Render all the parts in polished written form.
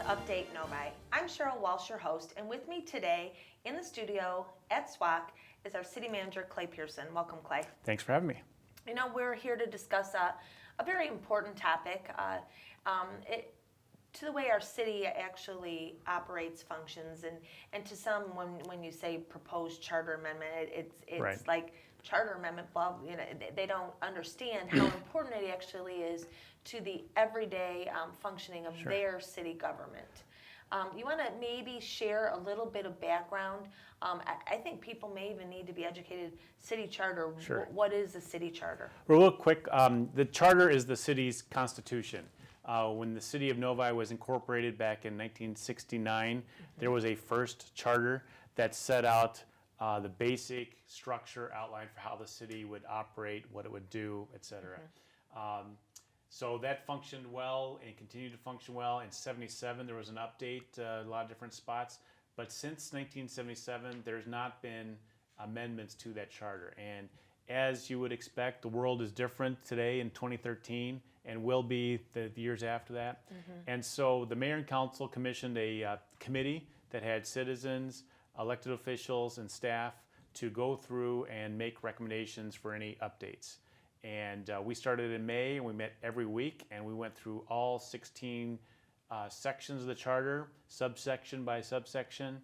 Update Novi. I'm Sheryl Walsh, your host, and with me today in the studio at SWAC is our city manager, Clay Pearson. Welcome, Clay. Thanks for having me. You know, we're here to discuss a very important topic to the way our city actually operates, functions, and to some, when you say proposed charter amendment, it's Right. like charter amendment, blah, you know, they don't understand how important it actually is to the everyday functioning of Sure. their city government. You want to maybe share a little bit of background? I think people may even need to be educated. City charter, Sure. What is a city charter? Real quick, the charter is the city's constitution. When the city of Novi was incorporated back in 1969, there was a first charter that set out the basic structure outline for how the city would operate, what it would do, et cetera. So that functioned well and continued to function well. In '77, there was an update, a lot of different spots. But since 1977, there's not been amendments to that charter. And as you would expect, the world is different today in 2013 and will be the years after that. And so the mayor and council commissioned a committee that had citizens, elected officials, and staff to go through and make recommendations for any updates. And we started in May, and we met every week, and we went through all 16 sections of the charter, subsection by subsection,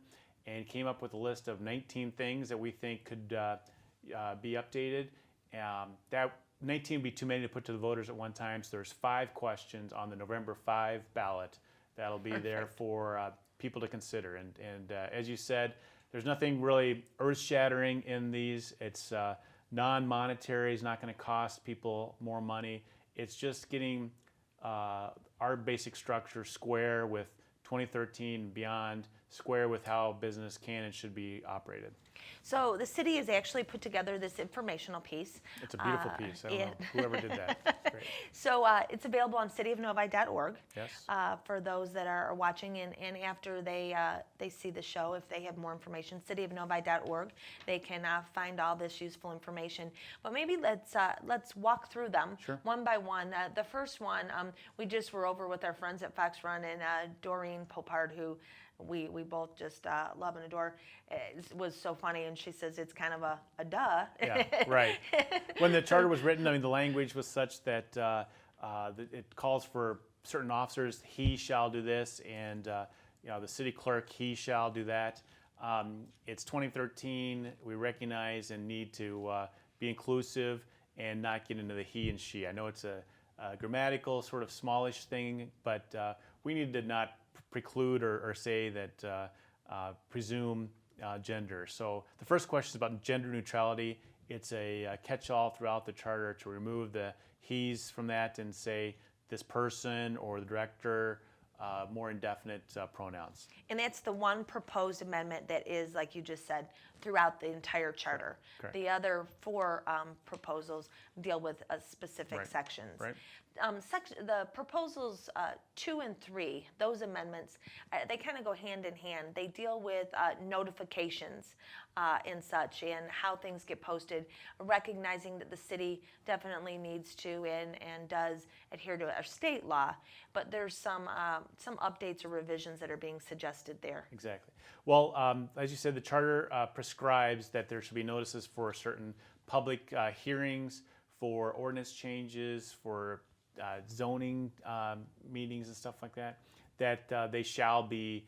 and came up with a list of 19 things that we think could be updated. That 19 would be too many to put to the voters at one time, so there's 5 questions on the November 5 ballot that'll be there for people to consider. And as you said, there's nothing really earth-shattering in these. It's non-monetary, is not going to cost people more money. It's just getting our basic structure square with 2013 and beyond, square with how business can and should be operated. So the city has actually put together this informational piece. It's a beautiful piece. I don't know whoever did that. It's great. So it's available on cityofnovi.org. Yes. For those that are watching and after they see the show, if they have more information, cityofnovi.org, they can find all this useful information. But maybe let's walk through them one by one. The first one, we just were over with our friends at Fox Run, and Doreen Popard, who we both just love and adore, was so funny, and she says it's kind of a duh. Yeah, right. When the charter was written, I mean, the language was such that it calls for certain officers, he shall do this, and the city clerk, he shall do that. It's 2013. We recognize and need to be inclusive and not get into the he and she. I know it's a grammatical sort of smallish thing, but we need to not preclude or say that presume gender. So the first question is about gender neutrality. It's a catch-all throughout the charter to remove the he's from that and say this person or the director, more indefinite pronouns. And that's the one proposed amendment that is, like you just said, throughout the entire charter. Correct. The other 4 proposals deal with specific sections. Right. The proposals 2 and 3, those amendments, they kind of go hand in hand. They deal with notifications and such, and how things get posted, recognizing that the city definitely needs to and does adhere to our state law, but there's some updates or revisions that are being suggested there. Exactly. Well, as you said, the charter prescribes that there should be notices for certain public hearings, for ordinance changes, for zoning meetings and stuff like that, that they shall be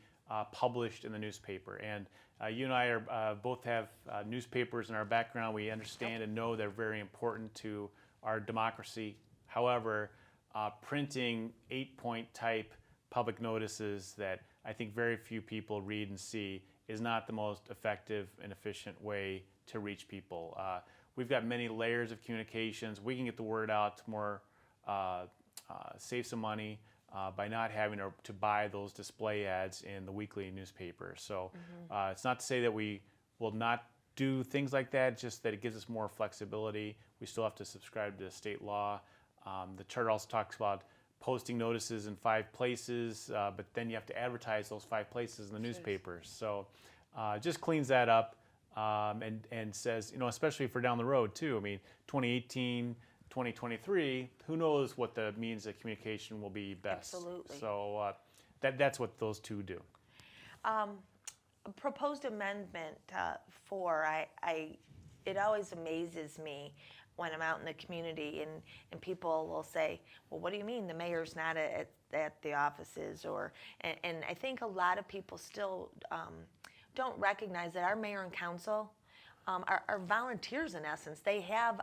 published in the newspaper. And you and I both have newspapers in our background. We understand and know they're very important to our democracy. However, printing 8-point type public notices that I think very few people read and see is not the most effective and efficient way to reach people. We've got many layers of communications. We can get the word out more, save some money by not having to buy those display ads in the weekly newspaper. So it's not to say that we will not do things like that, it's just that it gives us more flexibility. We still have to subscribe to state law. The charter also talks about posting notices in 5 places, but then you have to advertise those 5 places in the newspapers. So just cleans that up and says, especially for down the road too. I mean, 2018, 2023, who knows what the means of communication will be best. Absolutely. So that's what those two do. A proposed amendment 4, it always amazes me when I'm out in the community and people will say, well, what do you mean the mayor's not at the offices? And I think a lot of people still don't recognize that our mayor and council are volunteers in essence. They have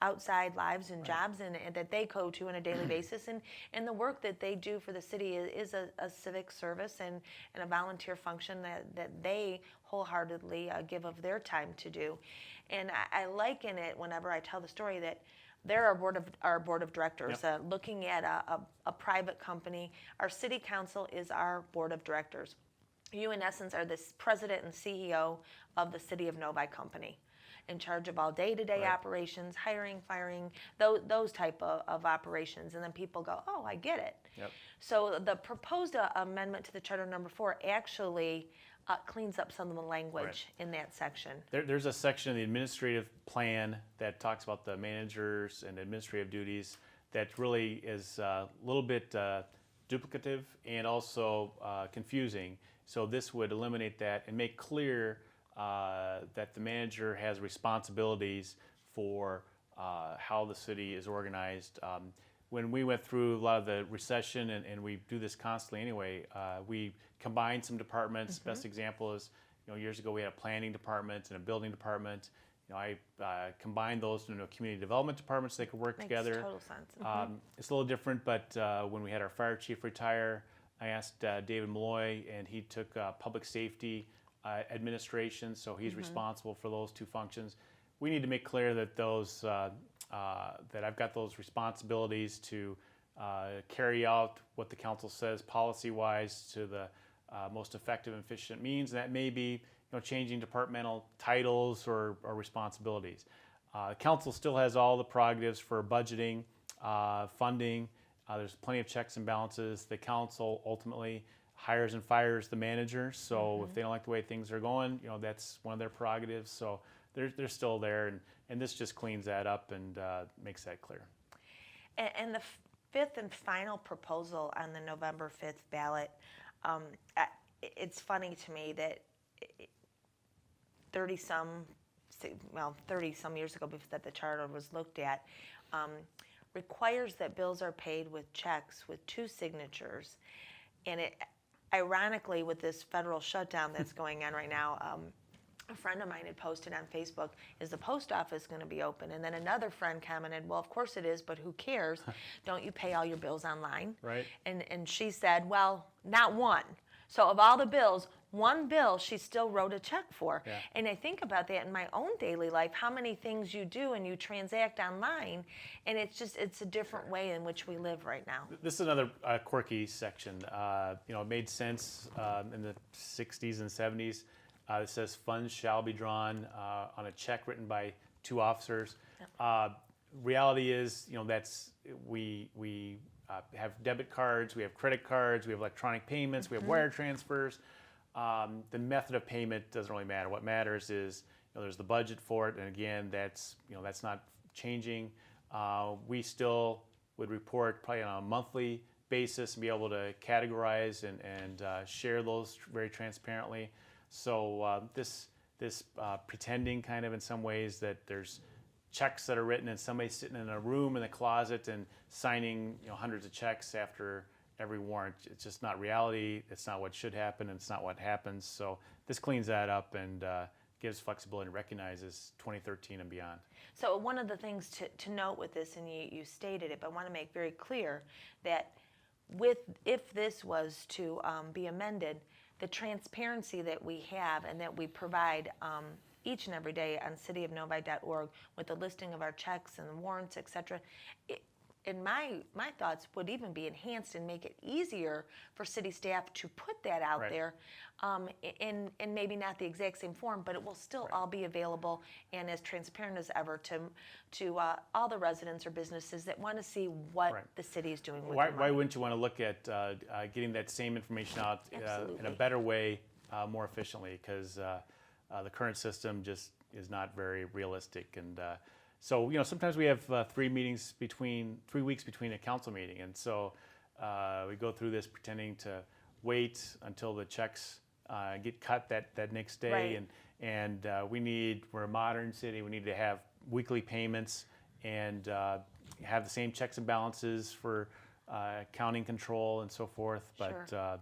outside lives and jobs and that they go to on a daily basis. And the work that they do for the city is a civic service and a volunteer function that they wholeheartedly give of their time to do. And I liken it whenever I tell the story that they're our board of directors. Yep. Looking at a private company, our city council is our board of directors. You, in essence, are the president and CEO of the City of Novi company, in charge of all day-to-day operations, hiring, firing, those type of operations. And then people go, oh, I get it. Yep. So the proposed amendment to the Charter number 4 actually cleans up some of the language in that section. There's a section in the administrative plan that talks about the managers and administrative duties that really is a little bit duplicative and also confusing. So this would eliminate that and make clear that the manager has responsibilities for how the city is organized. When we went through a lot of the recession, and we do this constantly anyway, we combined some departments. Best example is, years ago we had a planning department and a building department. I combined those into a community development department so they could work together. Makes total sense. It's a little different, but when we had our fire chief retire, I asked David Malloy, and he took public safety administration, so he's responsible for those two functions. We need to make clear that those that I've got those responsibilities to carry out what the council says policy-wise to the most effective and efficient means. And that may be changing departmental titles or responsibilities. Council still has all the prerogatives for budgeting, funding. There's plenty of checks and balances. The council ultimately hires and fires the managers. So if they don't like the way things are going, that's one of their prerogatives. So they're still there, and this just cleans that up and makes that clear. And the fifth and final proposal on the November 5th ballot, it's funny to me that 30 some years ago, that the charter was looked at, requires that bills are paid with checks with 2 signatures. And it, ironically, with this federal shutdown that's going on right now, a friend of mine had posted on Facebook, is the post office going to be open? And then another friend commented, well, of course it is, but who cares? Don't you pay all your bills online? Right. And she said, well, not one. So of all the bills, one bill she still wrote a check for. Yeah. And I think about that in my own daily life, how many things you do and you transact online, and it's a different way in which we live right now. This is another quirky section. It made sense in the 60s and 70s. It says funds shall be drawn on a check written by 2 officers. Reality is, we have debit cards, we have credit cards, we have electronic payments, we have wire transfers. The method of payment doesn't really matter. What matters is there's the budget for it, and again, that's not changing. We still would report probably on a monthly basis and be able to categorize and share those very transparently. So this pretending kind of in some ways that there's checks that are written and somebody's sitting in a room in the closet and signing hundreds of checks after every warrant. It's just not reality. It's not what should happen, and it's not what happens. So this cleans that up and gives flexibility and recognizes 2013 and beyond. So one of the things to note with this, and you stated it, but I want to make very clear that if this was to be amended, the transparency that we have and that we provide each and every day on cityofnovi.org with the listing of our checks and warrants, etc., in my thoughts, would even be enhanced and make it easier for city staff to put that out there in maybe not the exact same form, but it will still all be available and as transparent as ever to all the residents or businesses that want to see what the city is doing with their money. Why wouldn't you want to look at getting that same information out in a better way, more efficiently? Because the current system just is not very realistic. And so sometimes we have 3 weeks between a council meeting, and so we go through this pretending to wait until the checks get cut that next day. Right. And we're a modern city. We need to have weekly payments and have the same checks and balances for accounting control and so forth. But Sure.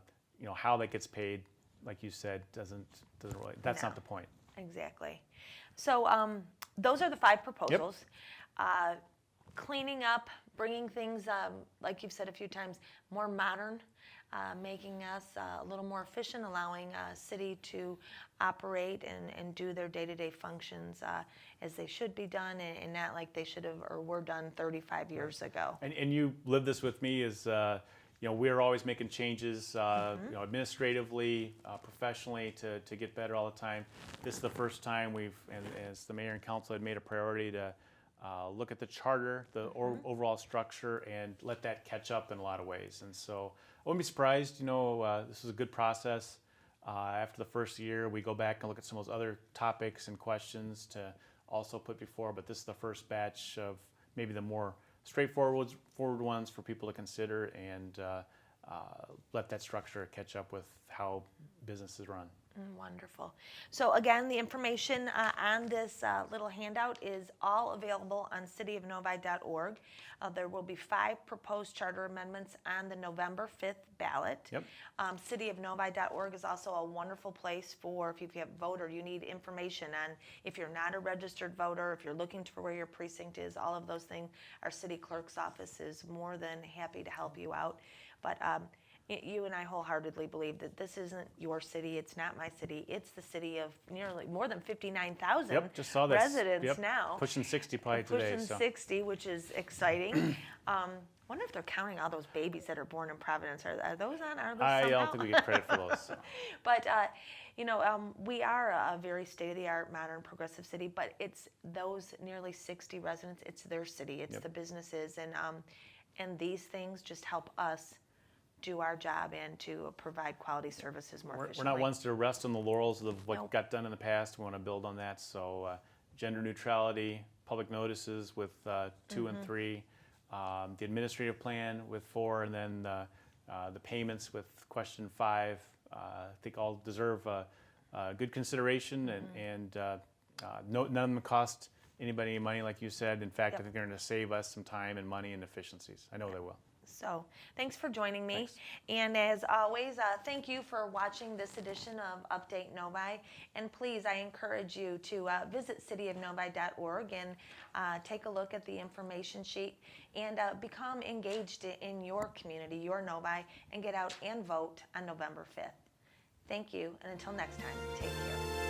How that gets paid, like you said, doesn't really. That's No. not the point. Exactly. So those are the 5 proposals. Cleaning up, bringing things, like you've said a few times, more modern, making us a little more efficient, allowing city to operate and do their day-to-day functions as they should be done, and not like they should have or were done 35 years ago. And you live this with me is, we're always making changes, administratively, professionally to get better all the time. This is the first time and as the mayor and council had made a priority to look at the charter, the overall structure, and let that catch up in a lot of ways. And so I wouldn't be surprised, this is a good process. After the first year, we go back and look at some of those other topics and questions to also put before, but this is the first batch of maybe the more straightforward ones for people to consider and let that structure catch up with how businesses run. Wonderful. So again, the information on this little handout is all available on cityofnovi.org. There will be 5 proposed charter amendments on the November 5th ballot. Yep. Cityofnovi.org is also a wonderful place for if you have a voter, you need information on if you're not a registered voter, if you're looking for where your precinct is, all of those things. Our city clerk's office is more than happy to help you out. But you and I wholeheartedly believe that this isn't your city. It's not my city. It's the city of more than 59,000 Just saw that. residents now. Pushing 60 probably today. Pushing 60, which is exciting. Wonder if they're counting all those babies that are born in Providence. Are those on? Are those I somehow? don't think we get credit for those. So. But we are a very state-of-the-art, modern, progressive city. But it's those nearly 60 residents. It's their city. It's the businesses, and these things just help us do our job and to provide quality services more efficiently. We're not ones to rest on the laurels of what got done in the past. We want to build on that. So gender neutrality, public notices with 2 and 3, the administrative plan with 4, and then the payments with question 5. I think all deserve good consideration, and none of them cost anybody any money, like you said. In fact, I think they're going to save us some time and money and efficiencies. I know they will. So thanks for joining me. Thanks. And as always, thank you for watching this edition of Update Novi. And please, I encourage you to visit cityofnovi.org and take a look at the information sheet and become engaged in your community, your Novi, and get out and vote on November 5th. Thank you, and until next time, take care.